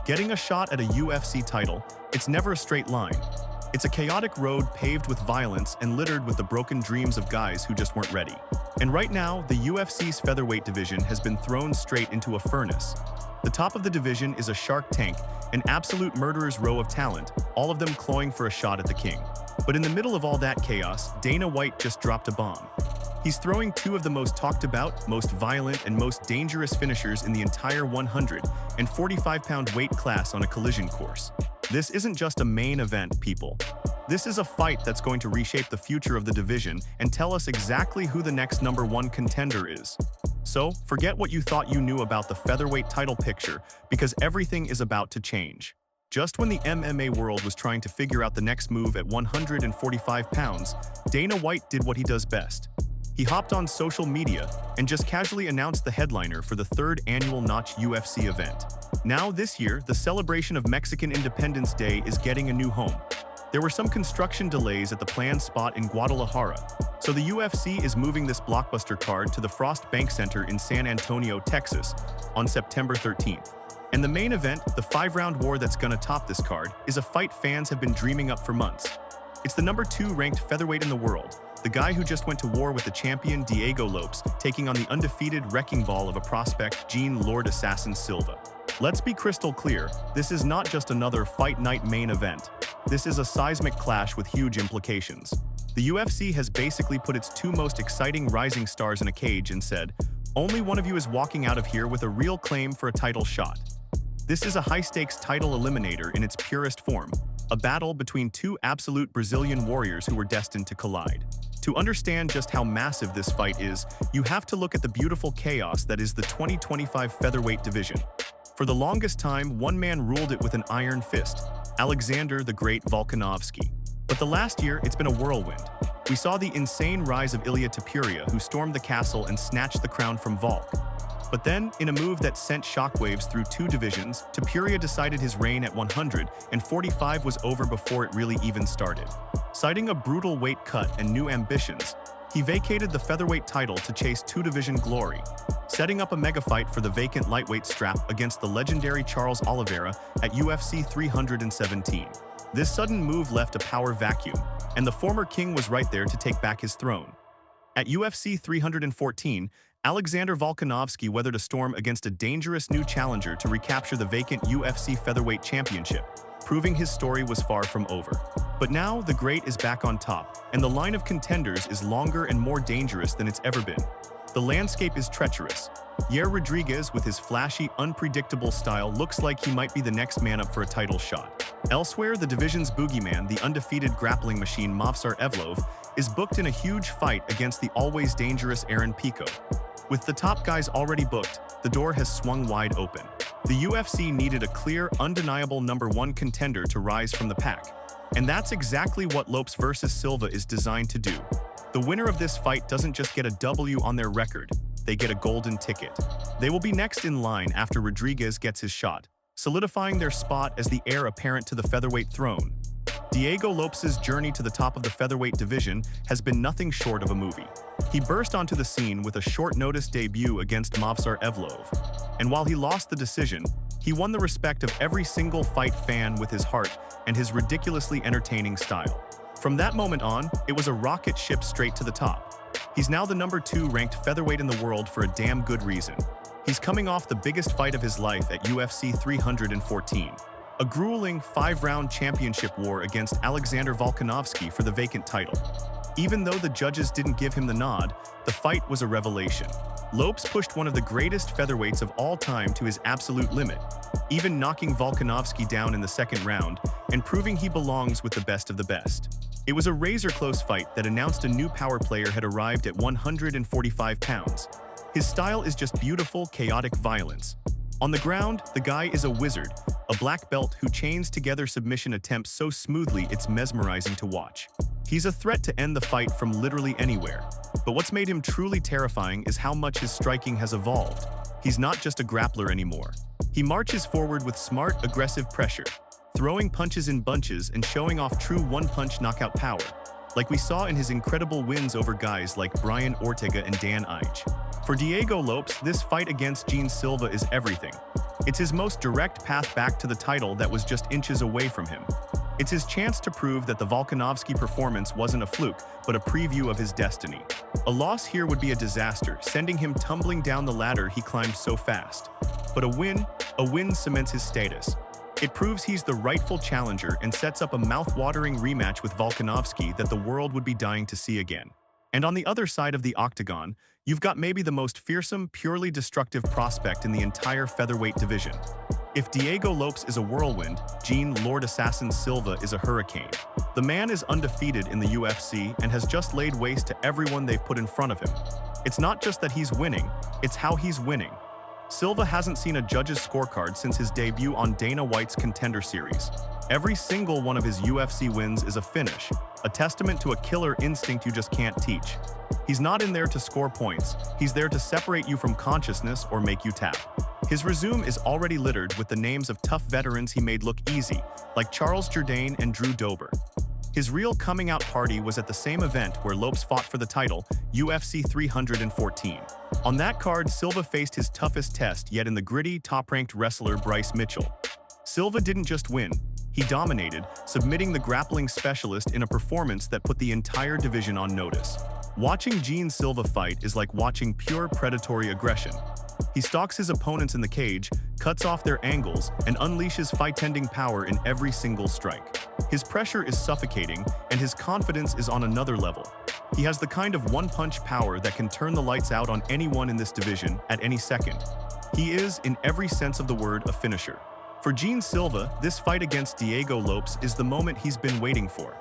Getting a shot at a UFC title, it's never a straight line. It's a chaotic road paved with violence and littered with the broken dreams of guys who just weren't ready. And right now, the UFC's featherweight division has been thrown straight into a furnace. The top of the division is a shark tank, an absolute murderer's row of talent, all of them clawing for a shot at the king. But in the middle of all that chaos, Dana White just dropped a bomb. He's throwing two of the most talked about, most violent, and most dangerous finishers in the entire 145-pound weight class on a collision course. This isn't just a main event, people. This is a fight that's going to reshape the future of the division and tell us exactly who the next #1 contender is. So, forget what you thought you knew about the featherweight title picture, because everything is about to change. Just when the MMA world was trying to figure out the next move at 145 pounds, Dana White did what he does best. He hopped on social media and just casually announced the headliner for the 3rd annual Noche UFC event. Now this year, the celebration of Mexican Independence Day is getting a new home. There were some construction delays at the planned spot in Guadalajara, so the UFC is moving this blockbuster card to the Frost Bank Center in San Antonio, Texas, on September 13th. And the main event, the 5-round war that's gonna top this card, is a fight fans have been dreaming up for months. It's the #2 ranked featherweight in the world, the guy who just went to war with the champion Diego Lopes, taking on the undefeated wrecking ball of a prospect, Gene Lord Assassin Silva. Let's be crystal clear, this is not just another fight night main event. This is a seismic clash with huge implications. The UFC has basically put its two most exciting rising stars in a cage and said, only one of you is walking out of here with a real claim for a title shot. This is a high-stakes title eliminator in its purest form, a battle between two absolute Brazilian warriors who were destined to collide. To understand just how massive this fight is, you have to look at the beautiful chaos that is the 2025 featherweight division. For the longest time, one man ruled it with an iron fist, Alexander the Great Volkanovski. But the last year, it's been a whirlwind. We saw the insane rise of Ilia Topuria, who stormed the castle and snatched the crown from Volk. But then, in a move that sent shockwaves through two divisions, Topuria decided his reign at 145 was over before it really even started. Citing a brutal weight cut and new ambitions, he vacated the featherweight title to chase two-division glory, setting up a mega fight for the vacant lightweight strap against the legendary Charles Oliveira at UFC 317. This sudden move left a power vacuum, and the former king was right there to take back his throne. At UFC 314, Alexander Volkanovski weathered a storm against a dangerous new challenger to recapture the vacant UFC featherweight championship, proving his story was far from over. But now, the Great is back on top, and the line of contenders is longer and more dangerous than it's ever been. The landscape is treacherous. Yair Rodriguez, with his flashy, unpredictable style, looks like he might be the next man up for a title shot. Elsewhere, the division's boogeyman, the undefeated grappling machine Movsar Evloev, is booked in a huge fight against the always dangerous Aaron Pico. With the top guys already booked, the door has swung wide open. The UFC needed a clear, undeniable #1 contender to rise from the pack. And that's exactly what Lopes vs. Silva is designed to do. The winner of this fight doesn't just get a W on their record, they get a golden ticket. They will be next in line after Rodriguez gets his shot, solidifying their spot as the heir apparent to the featherweight throne. Diego Lopes' journey to the top of the featherweight division has been nothing short of a movie. He burst onto the scene with a short-notice debut against Movsar Evloev, and while he lost the decision, he won the respect of every single fight fan with his heart and his ridiculously entertaining style. From that moment on, it was a rocket ship straight to the top. He's now the #2 ranked featherweight in the world for a damn good reason. He's coming off the biggest fight of his life at UFC 314. A grueling 5-round championship war against Alexander Volkanovski for the vacant title. Even though the judges didn't give him the nod, the fight was a revelation. Lopes pushed one of the greatest featherweights of all time to his absolute limit, even knocking Volkanovski down in the 2nd round and proving he belongs with the best of the best. It was a razor-close fight that announced a new power player had arrived at 145 pounds. His style is just beautiful, chaotic violence. On the ground, the guy is a wizard, a black belt who chains together submission attempts so smoothly it's mesmerizing to watch. He's a threat to end the fight from literally anywhere. But what's made him truly terrifying is how much his striking has evolved. He's not just a grappler anymore. He marches forward with smart, aggressive pressure, throwing punches in bunches and showing off true one-punch knockout power, like we saw in his incredible wins over guys like Brian Ortega and Dan Ige. For Diego Lopes, this fight against Gene Silva is everything. It's his most direct path back to the title that was just inches away from him. It's his chance to prove that the Volkanovski performance wasn't a fluke, but a preview of his destiny. A loss here would be a disaster, sending him tumbling down the ladder he climbed so fast. But a win cements his status. It proves he's the rightful challenger and sets up a mouth-watering rematch with Volkanovski that the world would be dying to see again. And on the other side of the octagon, you've got maybe the most fearsome, purely destructive prospect in the entire featherweight division. If Diego Lopes is a whirlwind, Gene Lord Assassin Silva is a hurricane. The man is undefeated in the UFC and has just laid waste to everyone they've put in front of him. It's not just that he's winning, it's how he's winning. Silva hasn't seen a judge's scorecard since his debut on Dana White's Contender series. Every single one of his UFC wins is a finish, a testament to a killer instinct you just can't teach. He's not in there to score points, he's there to separate you from consciousness or make you tap. His resume is already littered with the names of tough veterans he made look easy, like Charles Jourdain and Drew Dober. His real coming-out party was at the same event where Lopes fought for the title, UFC 314. On that card, Silva faced his toughest test yet in the gritty, top-ranked wrestler Bryce Mitchell. Silva didn't just win, he dominated, submitting the grappling specialist in a performance that put the entire division on notice. Watching Gene Silva fight is like watching pure predatory aggression. He stalks his opponents in the cage, cuts off their angles, and unleashes fight-ending power in every single strike. His pressure is suffocating, and his confidence is on another level. He has the kind of one-punch power that can turn the lights out on anyone in this division at any second. He is, in every sense of the word, a finisher. For Gene Silva, this fight against Diego Lopes is the moment he's been waiting for.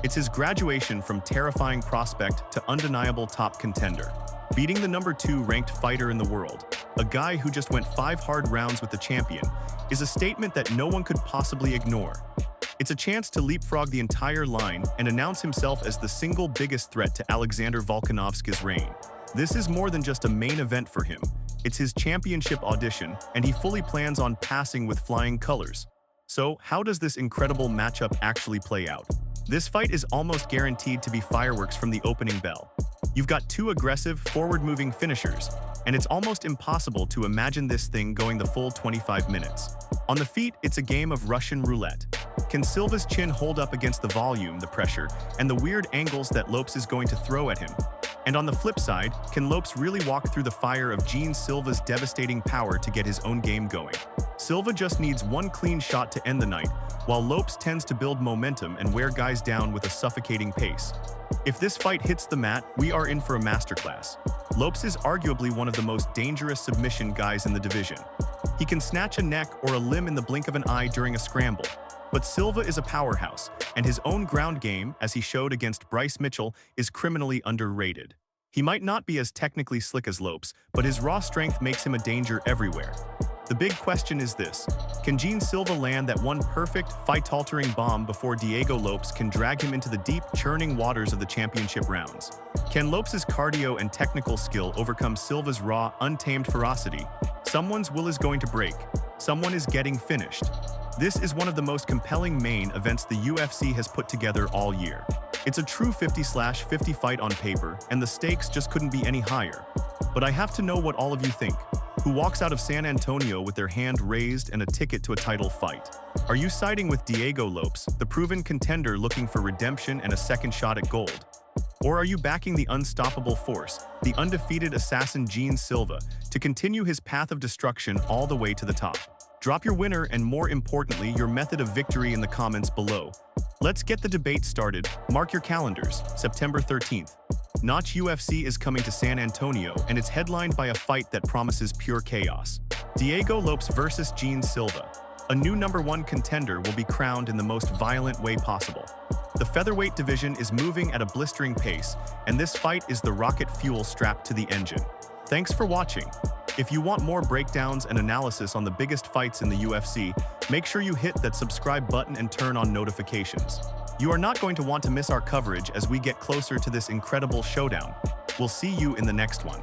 It's his graduation from terrifying prospect to undeniable top contender. Beating the number 2 ranked fighter in the world, a guy who just went 5 hard rounds with the champion, is a statement that no one could possibly ignore. It's a chance to leapfrog the entire line and announce himself as the single biggest threat to Alexander Volkanovski's reign. This is more than just a main event for him. It's his championship audition, and he fully plans on passing with flying colors. So, how does this incredible matchup actually play out? This fight is almost guaranteed to be fireworks from the opening bell. You've got 2 aggressive, forward-moving finishers, and it's almost impossible to imagine this thing going the full 25 minutes. On the feet, it's a game of Russian roulette. Can Silva's chin hold up against the volume, the pressure, and the weird angles that Lopes is going to throw at him? And on the flip side, can Lopes really walk through the fire of Gene Silva's devastating power to get his own game going? Silva just needs one clean shot to end the night, while Lopes tends to build momentum and wear guys down with a suffocating pace. If this fight hits the mat, we are in for a masterclass. Lopes is arguably one of the most dangerous submission guys in the division. He can snatch a neck or a limb in the blink of an eye during a scramble. But Silva is a powerhouse, and his own ground game, as he showed against Bryce Mitchell, is criminally underrated. He might not be as technically slick as Lopes, but his raw strength makes him a danger everywhere. The big question is this: can Gene Silva land that one perfect, fight-altering bomb before Diego Lopes can drag him into the deep, churning waters of the championship rounds? Can Lopes' cardio and technical skill overcome Silva's raw, untamed ferocity? Someone's will is going to break. Someone is getting finished. This is one of the most compelling main events the UFC has put together all year. It's a true 50/50 fight on paper, and the stakes just couldn't be any higher. But I have to know what all of you think. Who walks out of San Antonio with their hand raised and a ticket to a title fight? Are you siding with Diego Lopes, the proven contender looking for redemption and a second shot at gold? Or are you backing the unstoppable force, the undefeated assassin Gene Silva, to continue his path of destruction all the way to the top? Drop your winner and, more importantly, your method of victory in the comments below. Let's get the debate started. Mark your calendars, September 13th. Noche UFC is coming to San Antonio, and it's headlined by a fight that promises pure chaos. Diego Lopes versus Gene Silva. A new #1 contender will be crowned in the most violent way possible. The featherweight division is moving at a blistering pace, and this fight is the rocket fuel strapped to the engine. Thanks for watching. If you want more breakdowns and analysis on the biggest fights in the UFC, make sure you hit that subscribe button and turn on notifications. You are not going to want to miss our coverage as we get closer to this incredible showdown. We'll see you in the next one.